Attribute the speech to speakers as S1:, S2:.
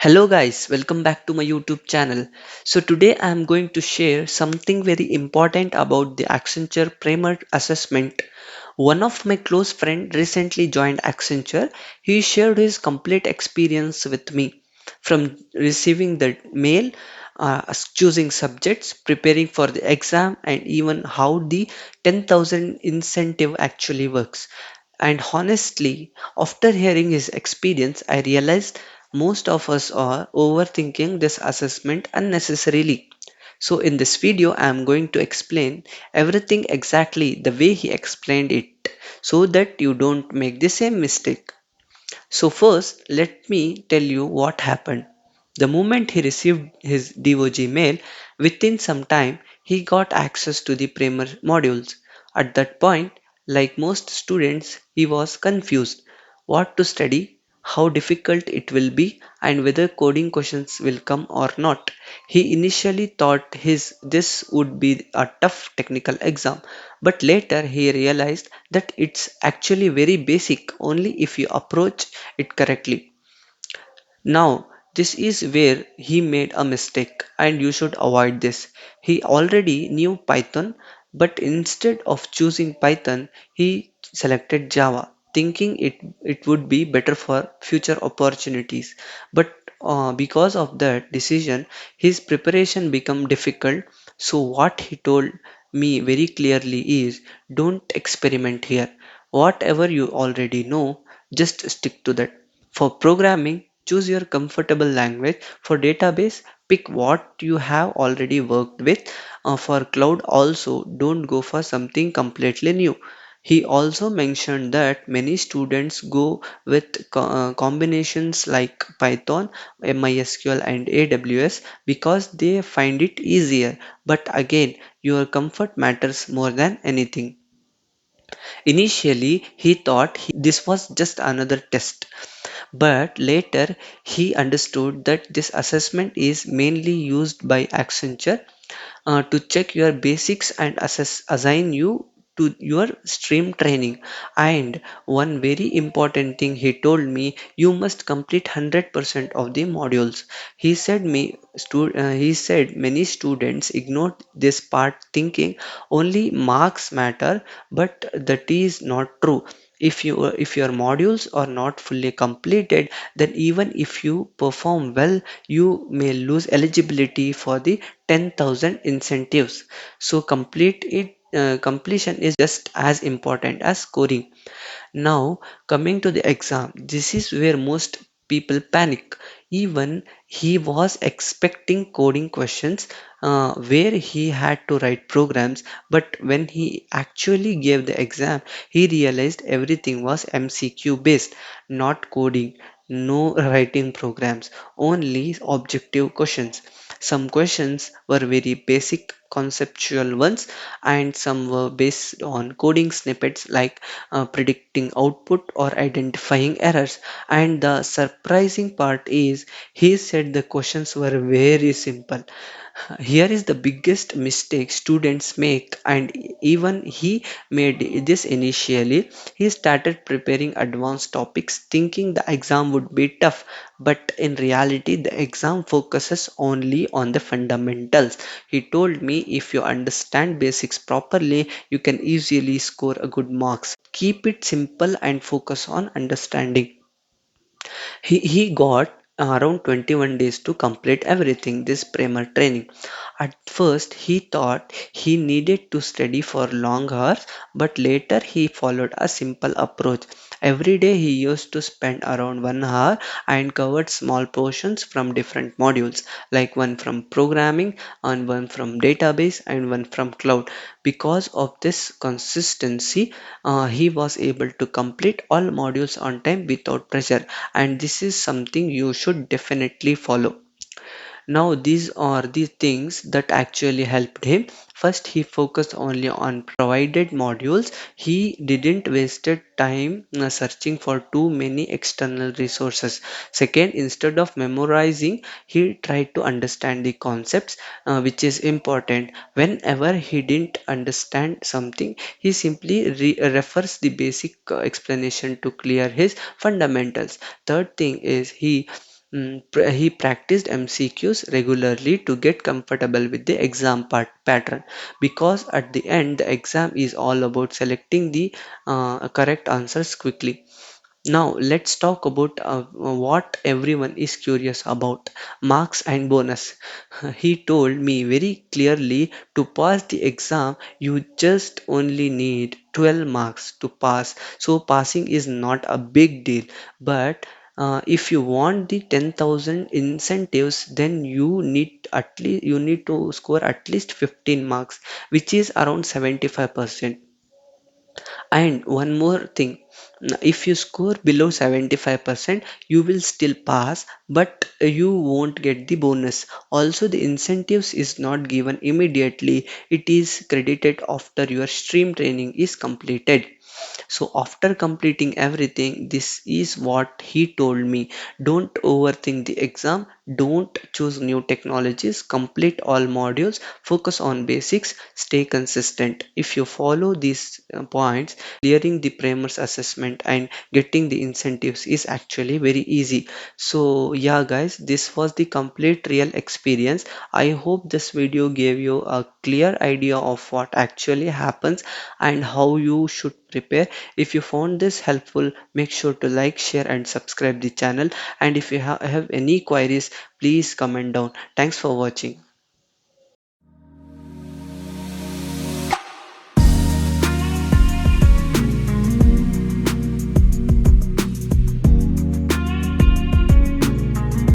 S1: Hello guys, welcome back to my YouTube channel. So today I am going to share something very important about the Accenture Primer Assessment. One of my close friend recently joined Accenture. He shared his complete experience with me from receiving the mail, choosing subjects, preparing for the exam and even how the 10,000 incentive actually works. And honestly, after hearing his experience, I realized most of us are overthinking this assessment unnecessarily. So, in this video, I am going to explain everything exactly the way he explained it so that you don't make the same mistake. So, first, let me tell you what happened. The moment he received his DOG mail, within some time, he got access to the primer modules. At that point, like most students, he was confused what to study, how difficult it will be, and whether coding questions will come or not. He initially thought this would be a tough technical exam, but later he realized that it's actually very basic only if you approach it correctly. Now, this is where he made a mistake, and you should avoid this. He already knew Python, but instead of choosing Python, he selected Java, thinking it would be better for future opportunities. But because of that decision, his preparation became difficult. So, what he told me very clearly is don't experiment here. Whatever you already know, just stick to that. For programming, choose your comfortable language. For database, pick what you have already worked with. For cloud, also don't go for something completely new. He also mentioned that many students go with combinations like Python, MySQL, and AWS because they find it easier. But again, your comfort matters more than anything. Initially, he thought this was just another test, but later he understood that this assessment is mainly used by Accenture to check your basics and assign you to your stream training. And one very important thing he told me, you must complete 100% of the modules. He said many students ignore this part thinking only marks matter, but that is not true. If your modules are not fully completed, then even if you perform well, you may lose eligibility for the 10,000 incentives. So completion is just as important as scoring. Now, coming to the exam, this is where most people panic. Even he was expecting coding questions where he had to write programs, but when he actually gave the exam, he realized everything was MCQ based, not coding, no writing programs, only objective questions. Some questions were very basic conceptual ones, and some were based on coding snippets like predicting output or identifying errors. And the surprising part is he said the questions were very simple. Here is the biggest mistake students make, and even he made this initially. He started preparing advanced topics thinking the exam would be tough, but in reality, the exam focuses only on the fundamentals. He told me if you understand basics properly, you can easily score a good marks. Keep it simple and focus on understanding. He got around 21 days to complete everything this primer training. At first, he thought he needed to study for long hours, but later he followed a simple approach. Every day he used to spend around 1 hour and covered small portions from different modules, like one from programming, and one from database, and one from cloud. Because of this consistency, he was able to complete all modules on time without pressure, and this is something you should definitely follow. Now, these are the things that actually helped him. First, he focused only on provided modules. He didn't wasted time searching for too many external resources. Second, instead of memorizing, he tried to understand the concepts, which is important. Whenever he didn't understand something, he simply refers the basic explanation to clear his fundamentals. Third thing is he He practiced MCQs regularly to get comfortable with the exam pattern, because at the end the exam is all about selecting the correct answers quickly. Now let's talk about what everyone is curious about: marks and bonus. He told me very clearly, to pass the exam, you just only need 12 marks to pass. So passing is not a big deal. But if you want the 10,000 incentives, then you need to score at least 15 marks, which is around 75%. And one more thing, if you score below 75%, you will still pass, but you won't get the bonus. Also, the incentives is not given immediately, it is credited after your stream training is completed. So, after completing everything, this is what he told me: don't overthink the exam, don't choose new technologies, complete all modules, focus on basics, stay consistent. If you follow these points, clearing the Primer's assessment and getting the incentives is actually very easy. So, yeah, guys, this was the complete real experience. I hope this video gave you a clear idea of what actually happens and how you should prepare. If you found this helpful, make sure to like, share, and subscribe the channel. And if you have any queries, please comment down. Thanks for watching.